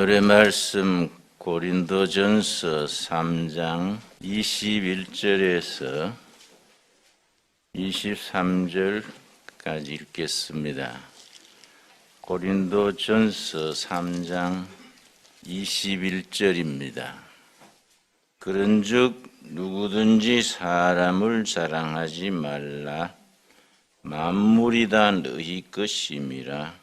오늘의 말씀 고린도전서 3장 21절에서 23절까지 읽겠습니다. 고린도전서 3장 21절입니다. 그런즉 누구든지 사람을 자랑하지 말라. 만물이 다 너희 것임이라.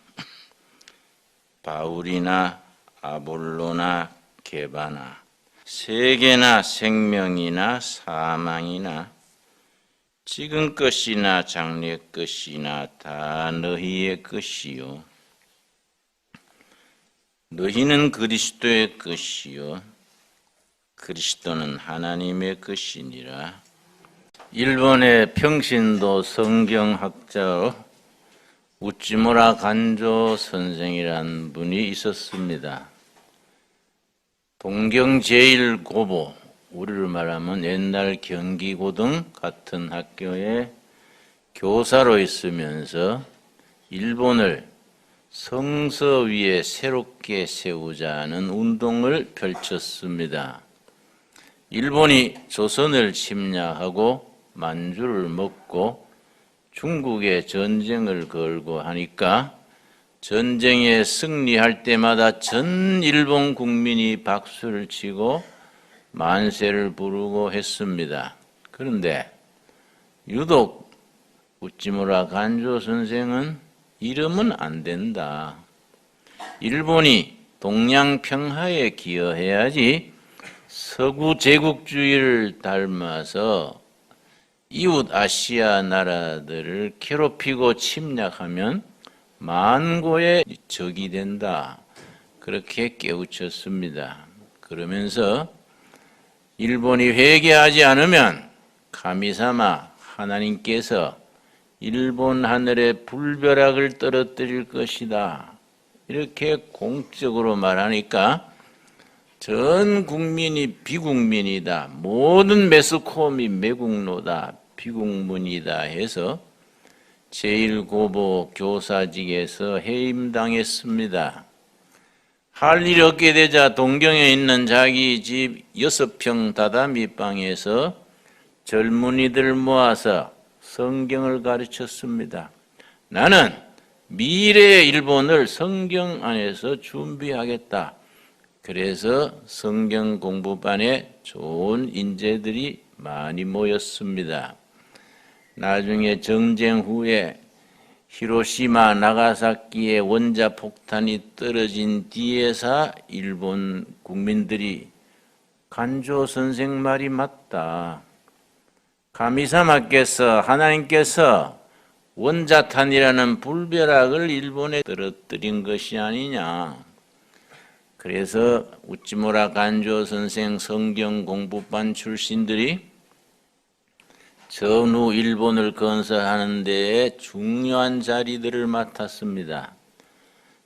바울이나 아볼로나 게바나 세계나 생명이나 사망이나 지금 것이나 장래 것이나 다 너희의 것이요 너희는 그리스도의 것이요 그리스도는 하나님의 것이니라. 일본의 평신도 성경학자로 우찌무라 간조 선생이란 분이 있었습니다. 동경 제1고보, 우리를 말하면 옛날 경기고등 같은 학교에 교사로 있으면서 일본을 성서 위에 새롭게 세우자는 운동을 펼쳤습니다. 일본이 조선을 침략하고 만주를 먹고 중국에 전쟁을 걸고 하니까 전쟁에 승리할 때마다 전 일본 국민이 박수를 치고 만세를 부르고 했습니다. 그런데 유독 우찌무라 간조 선생은 이러면 안 된다. 일본이 동양 평화에 기여해야지 서구 제국주의를 닮아서 이웃 아시아 나라들을 괴롭히고 침략하면 만고의 적이 된다. 그렇게 깨우쳤습니다. 그러면서 일본이 회개하지 않으면 가미사마 하나님께서 일본 하늘에 불벼락을 떨어뜨릴 것이다. 이렇게 공적으로 말하니까 전 국민이 비국민이다. 모든 매스컴이 매국노다. 비국문이다 해서 제1고보 교사직에서 해임당했습니다. 할 일이 없게 되자 동경에 있는 자기 집 6평 다다미 방에서 젊은이들 모아서 성경을 가르쳤습니다. 나는 미래의 일본을 성경 안에서 준비하겠다. 그래서 성경 공부반에 좋은 인재들이 많이 모였습니다. 나중에 전쟁 후에 히로시마, 나가사키에 원자폭탄이 떨어진 뒤에서 일본 국민들이 간조 선생 말이 맞다. 가미사마께서 하나님께서 원자탄이라는 불벼락을 일본에 떨어뜨린 것이 아니냐. 그래서 우찌무라 간조 선생 성경 공부반 출신들이 전후 일본을 건설하는 데에 중요한 자리들을 맡았습니다.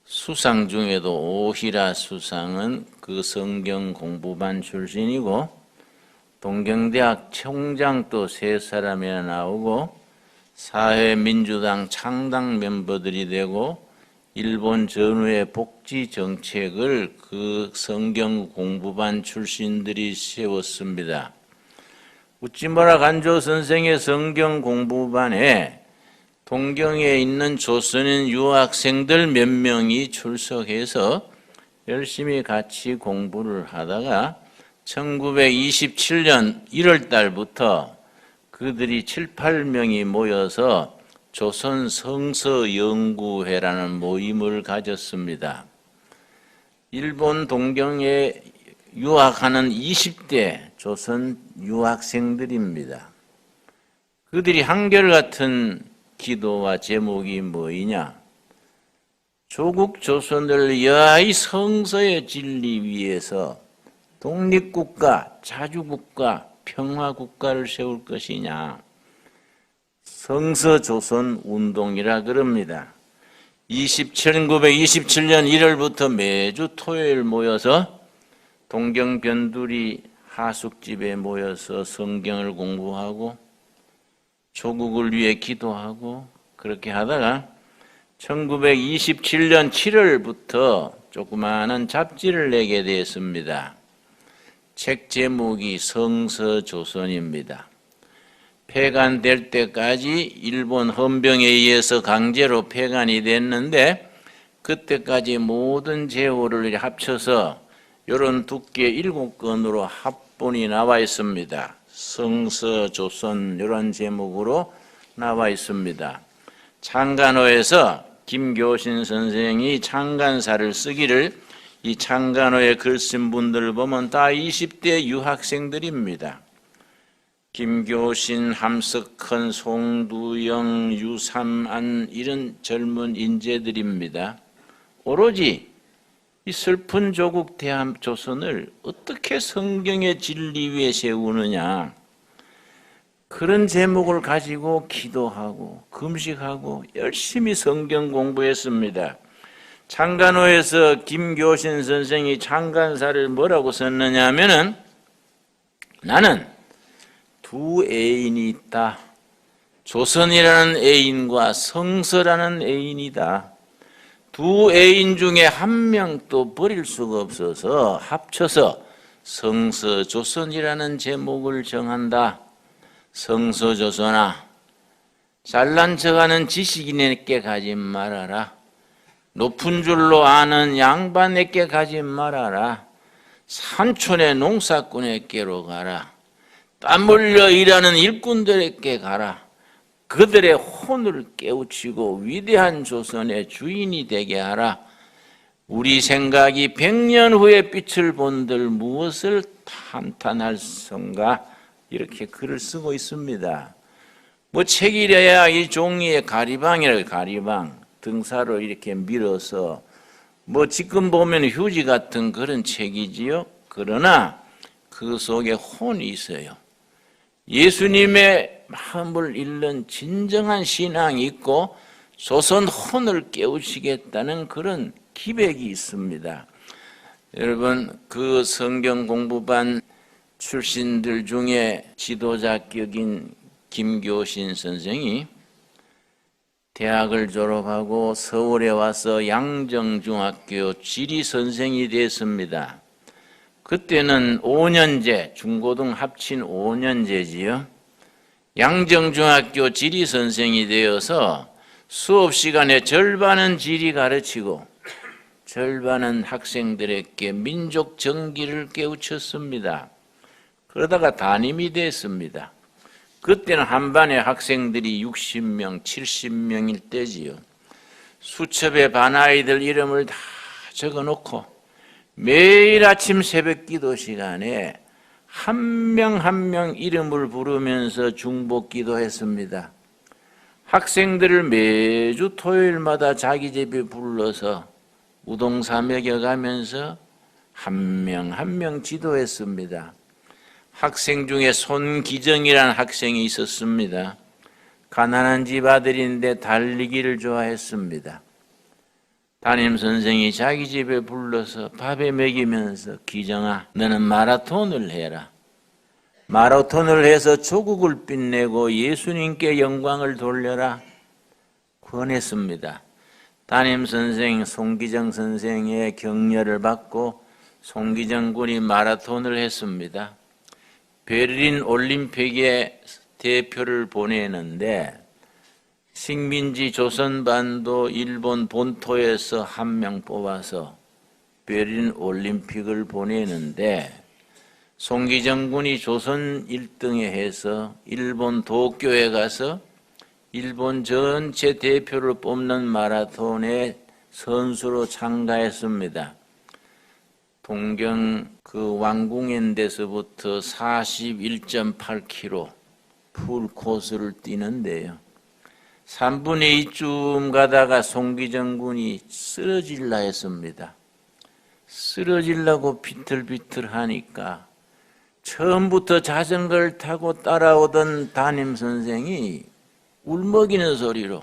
수상 중에도 오히라 수상은 그 성경 공부반 출신이고 동경대학 총장도 세 사람이나 나오고 사회민주당 창당 멤버들이 되고 일본 전후의 복지 정책을 그 성경 공부반 출신들이 세웠습니다. 우찌무라 간조 선생의 성경 공부반에 동경에 있는 조선인 유학생들 몇 명이 출석해서 열심히 같이 공부를 하다가 1927년 1월 달부터 그들이 7, 8명이 모여서 조선 성서연구회라는 모임을 가졌습니다. 일본 동경에 유학하는 20대 조선 유학생들입니다. 그들이 한결같은 기도와 제목이 뭐이냐? 조국 조선을 여하이 성서의 진리 위에서 독립국가, 자주국가, 평화국가를 세울 것이냐? 성서조선 운동이라 그럽니다. 1927년 1월부터 매주 토요일 모여서 동경 변두리 하숙집에 모여서 성경을 공부하고 조국을 위해 기도하고 그렇게 하다가 1927년 7월부터 조그마한 잡지를 내게 되었습니다. 책 제목이 성서조선입니다. 폐간될 때까지 일본 헌병에 의해서 강제로 폐간이 됐는데 그때까지 모든 제호를 합쳐서 이런 두께 7권으로 합본이 나와 있습니다. 성서조선 이런 제목으로 나와 있습니다. 창간호에서 김교신 선생이 창간사를 쓰기를 이 창간호에 글 쓴 분들을 보면 다 20대 유학생들입니다. 김교신, 함석헌, 송두영, 유삼안 이런 젊은 인재들입니다. 오로지 이 슬픈 조국 대한조선을 어떻게 성경의 진리 위에 세우느냐 그런 제목을 가지고 기도하고 금식하고 열심히 성경 공부했습니다. 창간호에서 김교신 선생이 창간사를 뭐라고 썼느냐 하면은 나는 두 애인이 있다. 조선이라는 애인과 성서라는 애인이다. 두 애인 중에 한 명도 버릴 수가 없어서 합쳐서 성서조선이라는 제목을 정한다. 성서조선아, 잘난 척하는 지식인에게 가지 말아라. 높은 줄로 아는 양반에게 가지 말아라. 산촌의 농사꾼에게로 가라. 땀 흘려 일하는 일꾼들에게 가라. 그들의 혼을 깨우치고 위대한 조선의 주인이 되게 하라. 우리 생각이 100년 후에 빛을 본들 무엇을 탄탄할선가 이렇게 글을 쓰고 있습니다. 뭐 책이래야 이 종이에 가리방이라고 가리방 등사로 이렇게 밀어서 뭐 지금 보면 휴지 같은 그런 책이지요. 그러나 그 속에 혼이 있어요. 예수님의 마음을 읽는 진정한 신앙이 있고 조선 혼을 깨우치겠다는 그런 기백이 있습니다. 여러분 그 성경 공부반 출신들 중에 지도자격인 김교신 선생이 대학을 졸업하고 서울에 와서 양정중학교 지리선생이 됐습니다. 그때는 5년제, 중고등 합친 5년제지요. 양정중학교 지리선생이 되어서 수업 시간에 절반은 지리 가르치고 절반은 학생들에게 민족 정기를 깨우쳤습니다. 그러다가 담임이 됐습니다. 그때는 한 반에 학생들이 60명, 70명일 때지요. 수첩에 반 아이들 이름을 다 적어놓고 매일 아침 새벽 기도 시간에 한 명 한 명 이름을 부르면서 중복 기도했습니다. 학생들을 매주 토요일마다 자기 집에 불러서 우동사 먹여가면서 한 명 한 명 지도했습니다. 학생 중에 손기정이라는 학생이 있었습니다. 가난한 집 아들인데 달리기를 좋아했습니다. 담임선생이 자기 집에 불러서 밥에 먹이면서 기정아 너는 마라톤을 해라. 마라톤을 해서 조국을 빛내고 예수님께 영광을 돌려라. 권했습니다. 담임선생 송기정 선생의 격려를 받고 송기정 군이 마라톤을 했습니다. 베를린 올림픽에 대표를 보내는데 식민지 조선반도 일본 본토에서 한 명 뽑아서 베를린 올림픽을 보내는데 송기정 군이 조선 1등에 해서 일본 도쿄에 가서 일본 전체 대표를 뽑는 마라톤에 선수로 참가했습니다. 동경 그 왕궁엔데서부터 41.8km 풀코스를 뛰는데요. 3분의 2쯤 가다가 송기정 군이 쓰러질라 했습니다. 쓰러지려고 비틀비틀하니까 처음부터 자전거를 타고 따라오던 담임선생이 울먹이는 소리로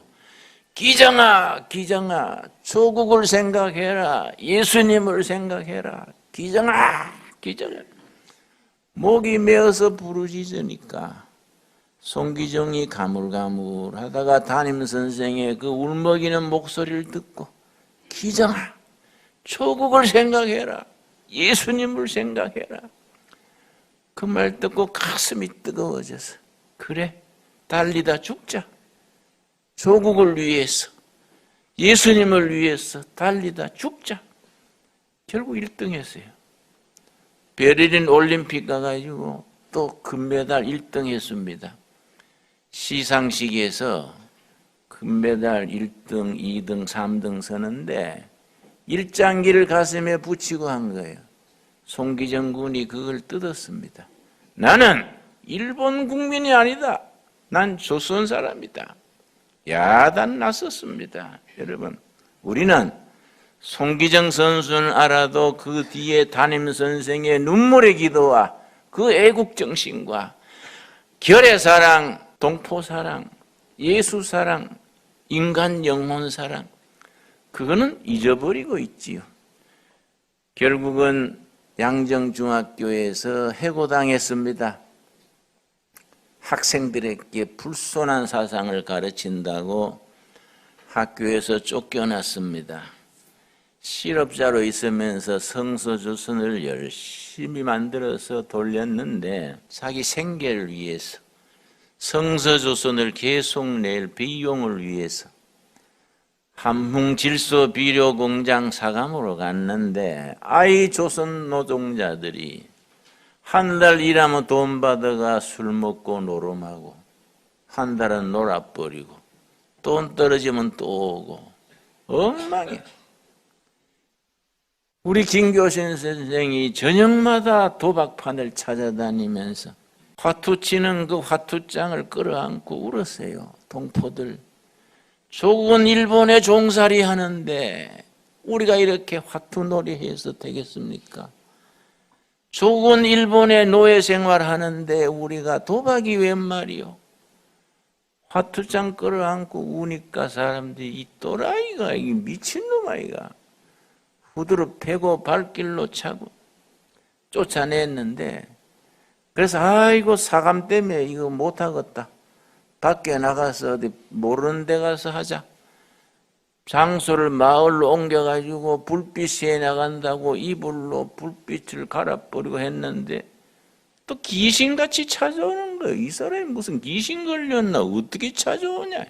기정아, 기정아, 조국을 생각해라. 예수님을 생각해라. 기정아, 기정아. 목이 메어서 부르짖으니까 송기정이 가물가물하다가 담임선생의 그 울먹이는 목소리를 듣고 기정아, 조국을 생각해라. 예수님을 생각해라. 그 말 듣고 가슴이 뜨거워져서 그래, 달리다 죽자. 조국을 위해서, 예수님을 위해서 달리다 죽자. 결국 1등 했어요. 베를린 올림픽 가가지고 또 금메달 1등 했습니다. 시상식에서 금메달 1등, 2등, 3등 서는데 일장기를 가슴에 붙이고 한 거예요. 송기정 군이 그걸 뜯었습니다. 나는 일본 국민이 아니다. 난 조선 사람이다. 야단 났었습니다. 여러분, 우리는 송기정 선수는 알아도 그 뒤에 담임 선생의 눈물의 기도와 그 애국정신과 결의 사랑, 동포 사랑, 예수 사랑, 인간 영혼 사랑, 그거는 잊어버리고 있지요. 결국은 양정중학교에서 해고당했습니다. 학생들에게 불손한 사상을 가르친다고 학교에서 쫓겨났습니다. 실업자로 있으면서 성서조선을 열심히 만들어서 돌렸는데 자기 생계를 위해서, 성서조선을 계속 낼 비용을 위해서 함흥질소비료공장 사감으로 갔는데 아이 조선 노동자들이 한 달 일하면 돈 받아가 술 먹고 노름하고 한 달은 놀아버리고 돈 떨어지면 또 오고 엉망이야. 우리 김교신 선생이 저녁마다 도박판을 찾아다니면서 화투 치는 그 화투장을 끌어안고 울었어요. 동포들, 조국은 일본에 종살이 하는데 우리가 이렇게 화투놀이 해서 되겠습니까? 조국은 일본에 노예 생활하는데 우리가 도박이 웬 말이요? 화투장 끌어안고 우니까 사람들이 이 또라이가, 이 미친놈 아이가 후드로 패고 발길로 차고 쫓아냈는데, 그래서 아이고 사감 때문에 이거 못하겠다. 밖에 나가서 어디 모르는 데 가서 하자. 장소를 마을로 옮겨가지고 불빛에 나간다고 이불로 불빛을 갈아버리고 했는데 또 귀신같이 찾아오는 거예요. 이 사람이 무슨 귀신 걸렸나? 어떻게 찾아오냐?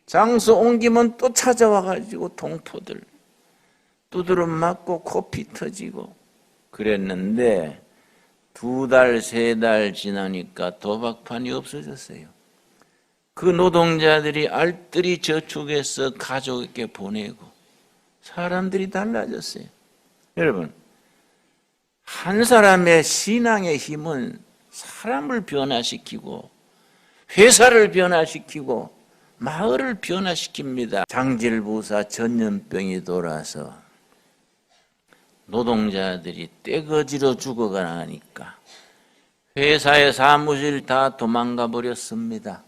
장소 옮기면 또 찾아와가지고 동포들 두드러 맞고 코피 터지고 그랬는데 2달, 3달 지나니까 도박판이 없어졌어요. 그 노동자들이 알뜰히 저축해서 가족에게 보내고 사람들이 달라졌어요. 여러분, 한 사람의 신앙의 힘은 사람을 변화시키고 회사를 변화시키고 마을을 변화시킵니다. 장질부사 전염병이 돌아서 노동자들이 떼거지로 죽어가니까 회사의 사무실 다 도망가 버렸습니다.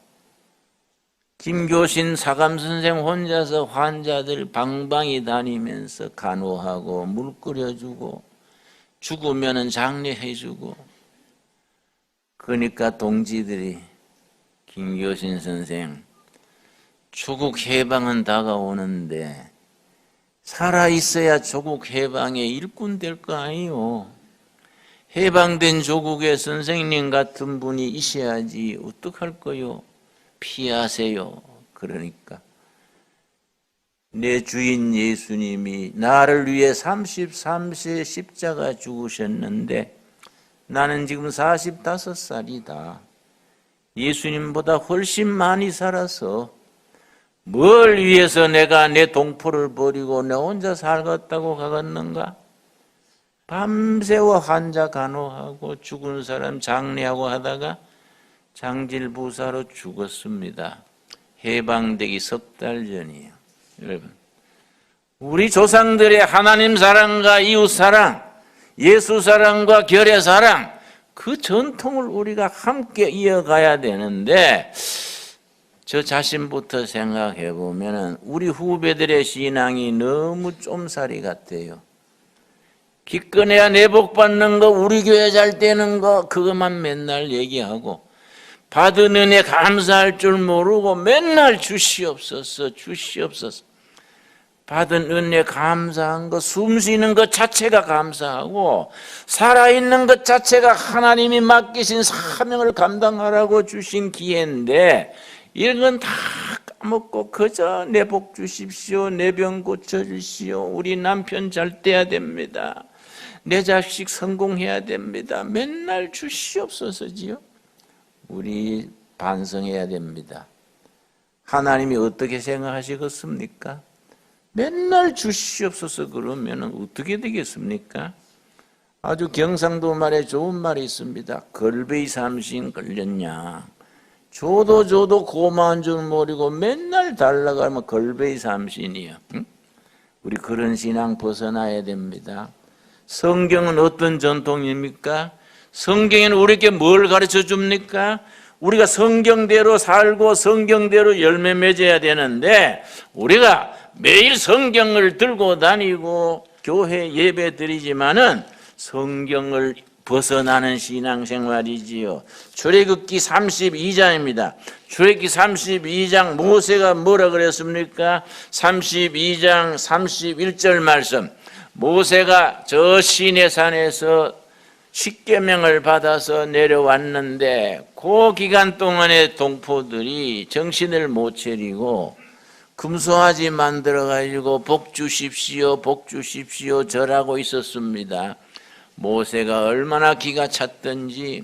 김교신 사감선생 혼자서 환자들 방방이 다니면서 간호하고 물 끓여주고 죽으면 장례해주고, 그러니까 동지들이 김교신 선생 조국 해방은 다가오는데 살아있어야 조국 해방의 일꾼 될 거 아니요. 해방된 조국의 선생님 같은 분이 있어야지 어떡할 거요. 피하세요. 그러니까 내 주인 예수님이 나를 위해 33세 십자가 죽으셨는데 나는 지금 45살이다. 예수님보다 훨씬 많이 살아서 뭘 위해서 내가 내 동포를 버리고 내 혼자 살겠다고 가겠는가? 밤새워 환자 간호하고 죽은 사람 장례하고 하다가 장질부사로 죽었습니다. 해방되기 3달 전이에요. 여러분, 우리 조상들의 하나님 사랑과 이웃 사랑, 예수 사랑과 결의 사랑, 그 전통을 우리가 함께 이어가야 되는데 저 자신부터 생각해 보면 우리 후배들의 신앙이 너무 쫌살이 같아요. 기껏해야 내복 받는 거, 우리 교회 잘 되는 거, 그것만 맨날 얘기하고 받은 은혜 감사할 줄 모르고 맨날 주시옵소서, 주시옵소서. 받은 은혜 감사한 것, 숨 쉬는 것 자체가 감사하고 살아있는 것 자체가 하나님이 맡기신 사명을 감당하라고 주신 기회인데 이런 건 다 까먹고 그저 내 복 주십시오, 내 병 고쳐주시오, 우리 남편 잘 돼야 됩니다, 내 자식 성공해야 됩니다, 맨날 주시옵소서지요. 우리 반성해야 됩니다. 하나님이 어떻게 생각하시겠습니까? 맨날 주시옵소서 그러면 어떻게 되겠습니까? 아주 경상도 말에 좋은 말이 있습니다. 걸베이 삼신 걸렸냐. 줘도 고마운 줄 모르고 맨날 달라고 하면 걸베이 삼신이요. 응? 우리 그런 신앙 벗어나야 됩니다. 성경은 어떤 전통입니까? 성경에는 우리에게 뭘 가르쳐 줍니까? 우리가 성경대로 살고 성경대로 열매 맺어야 되는데 우리가 매일 성경을 들고 다니고 교회 예배 드리지만은 성경을 벗어나는 신앙생활이지요. 출애굽기 32장입니다. 출애굽기 32장 모세가 뭐라 그랬습니까? 32장 31절 말씀. 모세가 저 시내산에서 십계명을 받아서 내려왔는데 그 기간 동안에 동포들이 정신을 못 차리고 금송아지 만들어가지고 복 주십시오, 복 주십시오 절하고 있었습니다. 모세가 얼마나 기가 찼던지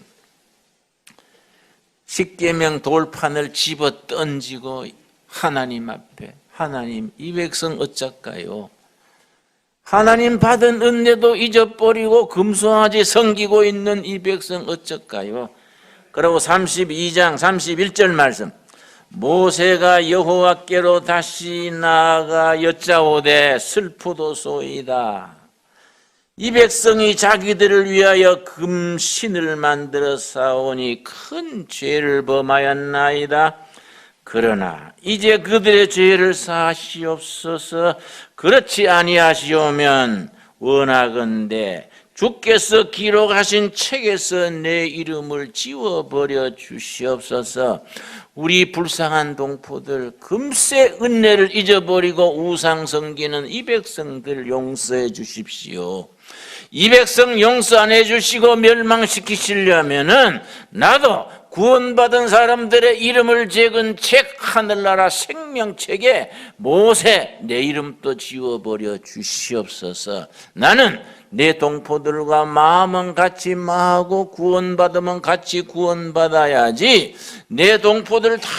십계명 돌판을 집어 던지고 하나님 앞에, 하나님 이 백성 어쩔까요? 하나님 받은 은혜도 잊어버리고 금송아지 섬기고 있는 이 백성 어쩔까요? 그리고 32장 31절 말씀. 모세가 여호와께로 다시 나아가 여짜오되 슬프도소이다. 이 백성이 자기들을 위하여 금신을 만들어 싸우니 큰 죄를 범하였나이다. 그러나 이제 그들의 죄를 사하시옵소서. 그렇지 아니하시오면 원하건대 주께서 기록하신 책에서 내 이름을 지워버려 주시옵소서. 우리 불쌍한 동포들 금세 은혜를 잊어버리고 우상 섬기는 이 백성들 용서해 주십시오. 이 백성 용서 안 해주시고 멸망시키시려면은 나도 구원받은 사람들의 이름을 적은 책, 하늘나라 생명책에 모세 내 이름도 지워버려 주시옵소서. 나는 내 동포들과 마음은 같이 마하고 구원받으면 같이 구원받아야지 내 동포들 다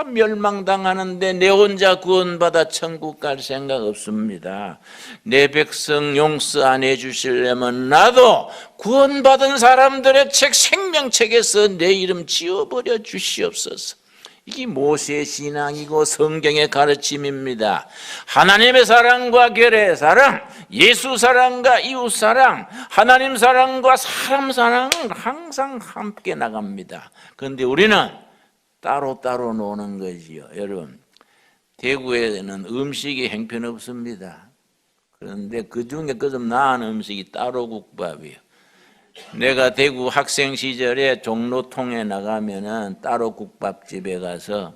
멸망당하는데 내 혼자 구원받아 천국 갈 생각 없습니다. 내 백성 용서 안 해주시려면 나도 구원받은 사람들의 책 생명책에서 내 이름 지워버려 주시옵소서. 이게 모세의 신앙이고 성경의 가르침입니다. 하나님의 사랑과 결의 사랑, 예수 사랑과 이웃 사랑, 하나님 사랑과 사람 사랑은 항상 함께 나갑니다. 그런데 우리는 따로따로 노는 거지요. 여러분, 대구에는 음식이 형편없습니다. 그런데 그 중에 그 좀 나은 음식이 따로국밥이에요. 내가 대구 학생 시절에 종로통에 나가면은 따로국밥집에 가서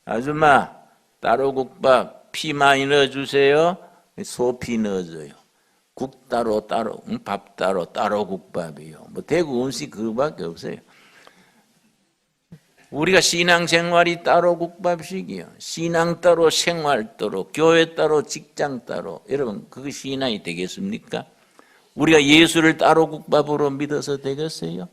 아줌마 따로국밥 피 많이 넣어주세요. 소피 넣어줘요. 국 따로 밥 따로 따로국밥이요. 뭐 대구 음식 그거밖에 없어요. 우리가 신앙생활이 따로 국밥식이요. 신앙 따로 생활 따로 교회 따로 직장 따로. 여러분 그거 신앙이 되겠습니까? 우리가 예수를 따로 국밥으로 믿어서 되겠어요?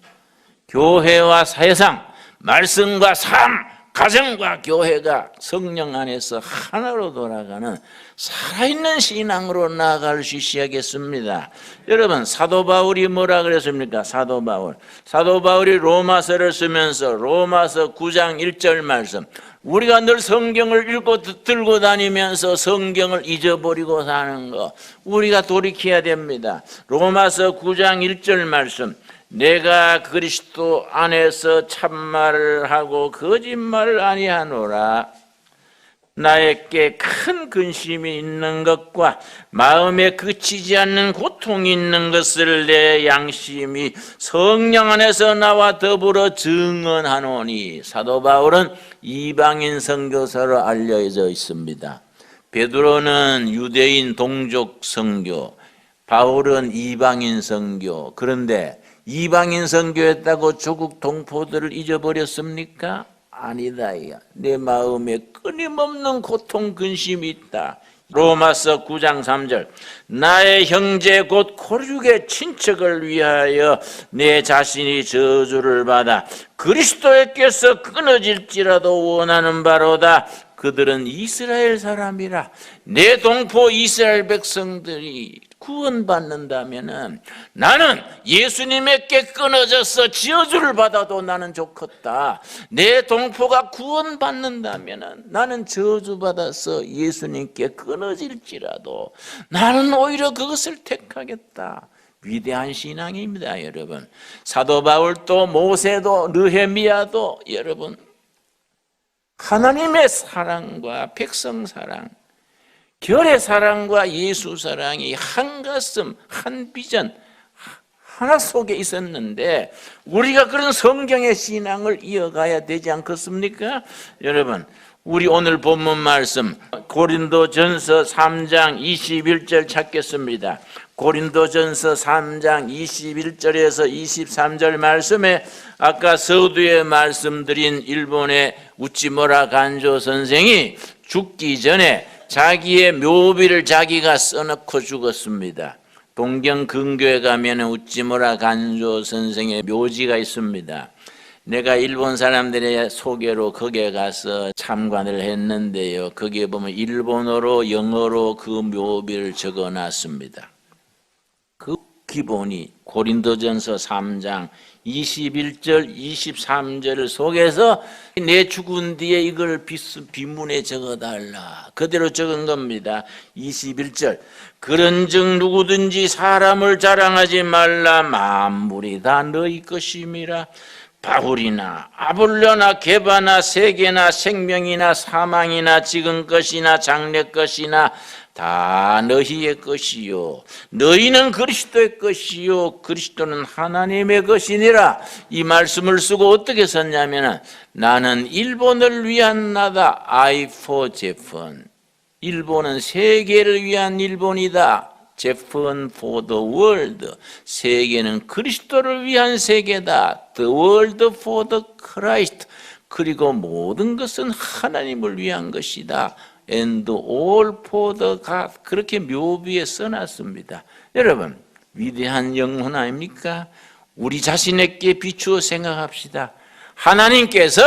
교회와 세상, 말씀과 삶, 가정과 교회가 성령 안에서 하나로 돌아가는 살아있는 신앙으로 나아갈 수 있어야겠습니다. 여러분 사도 바울이 뭐라 그랬습니까? 사도 바울이 로마서를 쓰면서 로마서 9장 1절 말씀, 우리가 늘 성경을 읽고 들고 다니면서 성경을 잊어버리고 사는 거 우리가 돌이켜야 됩니다. 로마서 9장 1절 말씀, 내가 그리스도 안에서 참말을 하고 거짓말을 아니하노라. 나에게 큰 근심이 있는 것과 마음에 그치지 않는 고통이 있는 것을 내 양심이 성령 안에서 나와 더불어 증언하노니. 사도 바울은 이방인 선교사로 알려져 있습니다. 베드로는 유대인 동족 선교, 바울은 이방인 선교. 그런데 이방인 선교했다고 조국 동포들을 잊어버렸습니까? 아니다. 내 마음에 끊임없는 고통 근심이 있다. 로마서 9장 3절 나의 형제 곧 고륙의 친척을 위하여 내 자신이 저주를 받아 그리스도께서 끊어질지라도 원하는 바로다. 그들은 이스라엘 사람이라. 내 동포 이스라엘 백성들이 구원받는다면은 나는 예수님에게 끊어져서 저주를 받아도 나는 좋겠다. 내 동포가 구원받는다면은 나는 저주받아서 예수님께 끊어질지라도 나는 오히려 그것을 택하겠다. 위대한 신앙입니다, 여러분. 사도 바울도 모세도 느헤미야도 여러분 하나님의 사랑과 백성 사랑, 결의 사랑과 예수 사랑이 한 가슴, 한 비전, 하나 속에 있었는데 우리가 그런 성경의 신앙을 이어가야 되지 않겠습니까? 여러분, 우리 오늘 본문 말씀 고린도전서 3장 21절 찾겠습니다. 고린도전서 3장 21절에서 23절 말씀에 아까 서두에 말씀드린 일본의 우찌무라 간조 선생이 죽기 전에 자기의 묘비를 자기가 써놓고 죽었습니다. 동경 근교에 가면 우찌무라 간조 선생의 묘지가 있습니다. 내가 일본 사람들의 소개로 거기에 가서 참관을 했는데요. 거기에 보면 일본어로 영어로 그 묘비를 적어놨습니다. 그 기본이 고린도전서 3장 21절 23절 속에서 내 죽은 뒤에 이걸 비문에 적어달라. 그대로 적은 겁니다. 21절 그런즉 누구든지 사람을 자랑하지 말라. 만물이 다 너희 것임이라. 바울이나 아볼로나 게바나 세계나 생명이나 사망이나 지금 것이나 장래 것이나 다 너희의 것이요 너희는 그리스도의 것이요 그리스도는 하나님의 것이니라. 이 말씀을 쓰고 어떻게 썼냐면 나는 일본을 위한 나다. I for Japan. 일본은 세계를 위한 일본이다. Japan for the world. 세계는 그리스도를 위한 세계다. The world for the Christ. 그리고 모든 것은 하나님을 위한 것이다. And all for the God. 그렇게 묘비에 써놨습니다. 여러분, 위대한 영혼 아닙니까? 우리 자신에게 비추어 생각합시다. 하나님께서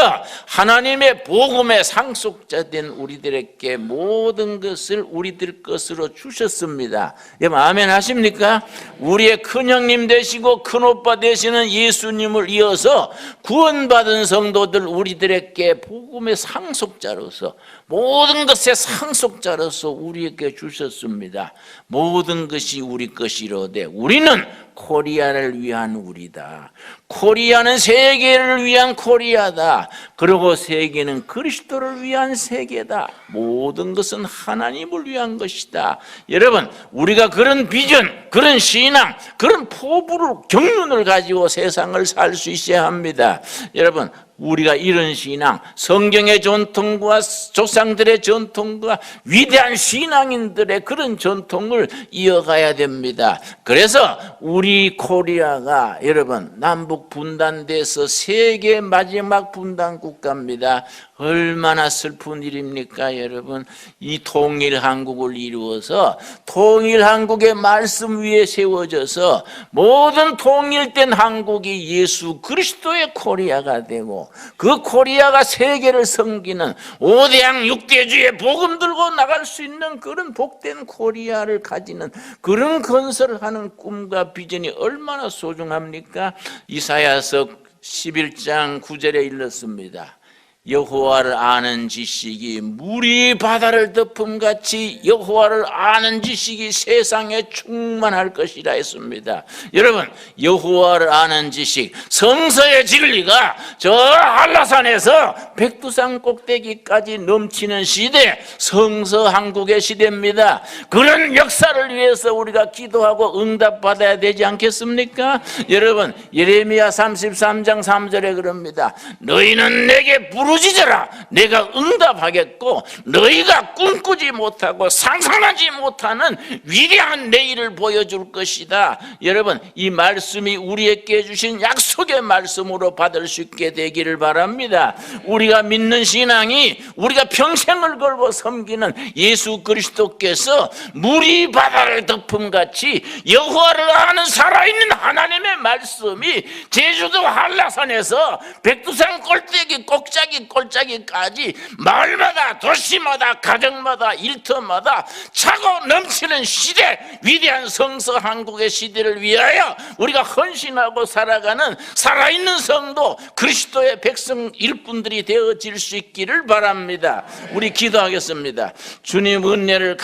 하나님의 복음의 상속자된 우리들에게 모든 것을 우리들 것으로 주셨습니다. 여러분 아멘 하십니까? 우리의 큰형님 되시고 큰오빠 되시는 예수님을 이어서 구원받은 성도들 우리들에게 복음의 상속자로서 모든 것의 상속자로서 우리에게 주셨습니다. 모든 것이 우리 것이로되 우리는 코리아를 위한 우리다. 코리아는 세계를 위한 코리아다. 그리고 세계는 그리스도를 위한 세계다. 모든 것은 하나님을 위한 것이다. 여러분, 우리가 그런 비전, 그런 신앙, 그런 포부를 경륜을 가지고 세상을 살 수 있어야 합니다. 여러분, 우리가 이런 신앙, 성경의 전통과 조상들의 전통과 위대한 신앙인들의 그런 전통을 이어가야 됩니다. 그래서 우리 코리아가 여러분 남북 분단돼서 세계 마지막 분단 국가입니다. 얼마나 슬픈 일입니까, 여러분? 이 통일 한국을 이루어서 통일 한국의 말씀 위에 세워져서 모든 통일된 한국이 예수 그리스도의 코리아가 되고 그 코리아가 세계를 섬기는 5대양 6대주의 복음 들고 나갈 수 있는 그런 복된 코리아를 가지는 그런 건설을 하는 꿈과 비전이 얼마나 소중합니까? 이사야서 11장 9절에 일렀습니다. 여호와를 아는 지식이 물이 바다를 덮음같이 여호와를 아는 지식이 세상에 충만할 것이라 했습니다. 여러분, 여호와를 아는 지식, 성서의 진리가 저 한라산에서 백두산 꼭대기까지 넘치는 시대, 성서 한국의 시대입니다. 그런 역사를 위해서 우리가 기도하고 응답받아야 되지 않겠습니까? 여러분, 예레미야 33장 3절에 그럽니다. 너희는 내게 부르 부르짖어라. 내가 응답하겠고 너희가 꿈꾸지 못하고 상상하지 못하는 위대한 내일을 보여줄 것이다. 여러분, 이 말씀이 우리에게 주신 약속의 말씀으로 받을 수 있게 되기를 바랍니다. 우리가 믿는 신앙이 우리가 평생을 걸고 섬기는 예수 그리스도께서 물이 바다를 덮음같이 여호와를 아는 살아있는 하나님의 말씀이 제주도 한라산에서 백두산 꼭대기 꼭자기까지 마을마다 도시마다 가정마다 일터마다 차고 넘치는 시대, 위대한 성서 한국의 시대를 위하여 우리가 헌신하고 살아가는 살아있는 성도 그리스도의 백성 일꾼들이 되어질 수 있기를 바랍니다. 우리 기도하겠습니다. 주님 은혜를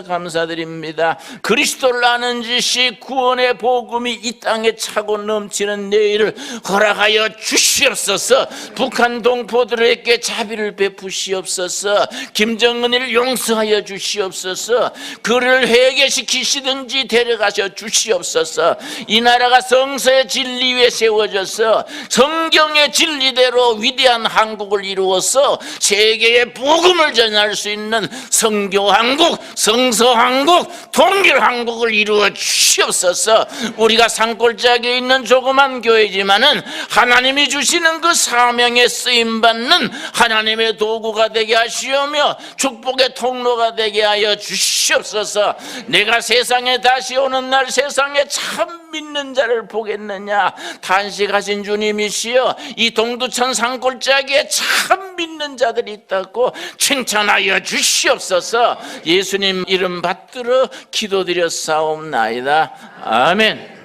감사드립니다. 그리스도를 아는 지식 구원의 복음이 이 땅에 차고 넘치는 내일을 허락하여 주시옵소서. 북한 동포들에게 자비를 베푸시옵소서. 김정은을 용서하여 주시옵소서. 그를 회개시키시든지 데려가셔 주시옵소서. 이 나라가 성서의 진리 위에 세워져서 성경의 진리대로 위대한 한국을 이루어서 세계에 복음을 전할 수 있는 성교 한국, 성서 한국, 통일 한국을 이루어 주시옵소서. 우리가 산골짜기에 있는 조그만 교회지만은 하나님이 주시는 그 사명에 쓰임받는 하나님의 도구가 되게 하시오며 축복의 통로가 되게 하여 주시옵소서. 내가 세상에 다시 오는 날 세상에 참 믿는 자를 보겠느냐 탄식하신 주님이시여, 이 동두천 산골짜기에 참 믿는 자들이 있다고 칭찬하여 주시옵소서. 예수님 이름 받들어 기도드렸사옵나이다. 아멘.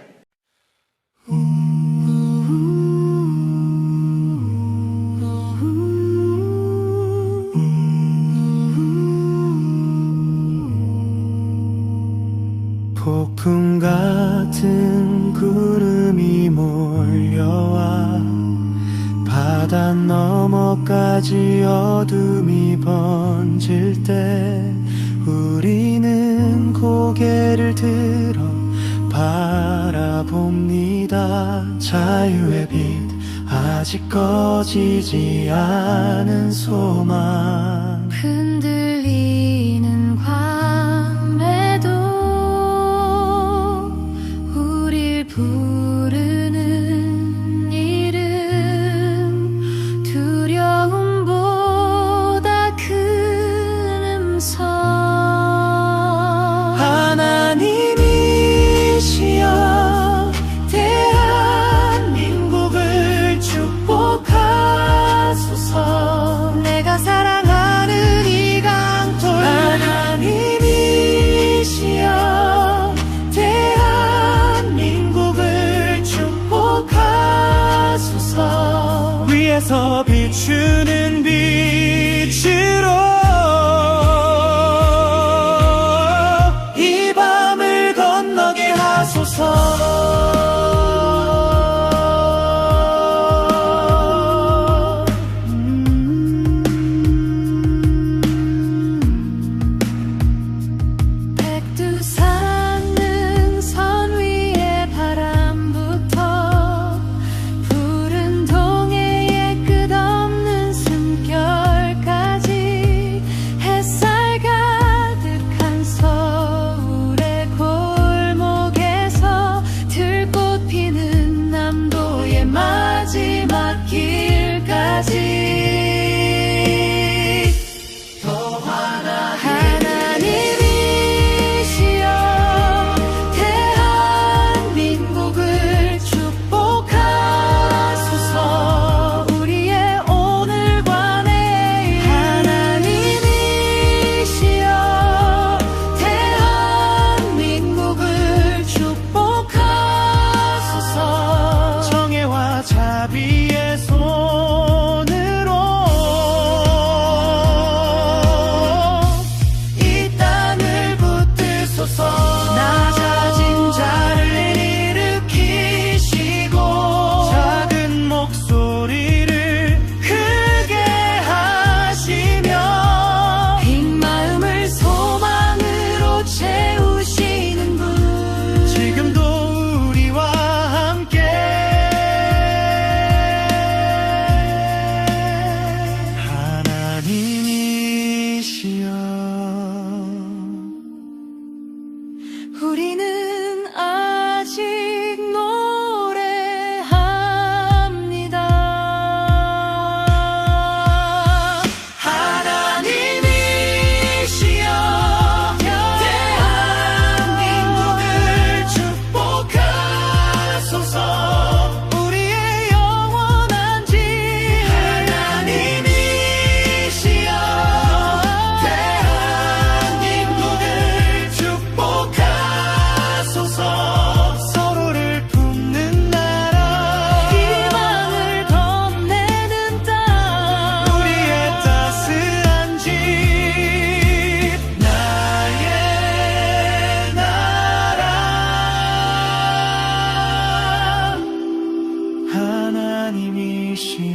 폭풍 같은 구름이 몰려와 바다 너머까지 어둠이 번질 때 우리는 고개를 들어 바라봅니다. 자유의 빛 아직 꺼지지 않은 소망, 흔들리는 밤에도 우릴 부르는 이름, 두려움보다 큰 음성. 하나님이시여 대한민국을 축복하소서. 내가 사랑하는 이 강토. 하나님이시여 대한민국을 축복하소서. 위에서 비추는 빛으로 이 밤을 건너게 하소서. 백두산 능선 위에 바람부터 푸른 동해의 끝없는 숨결까지 이시여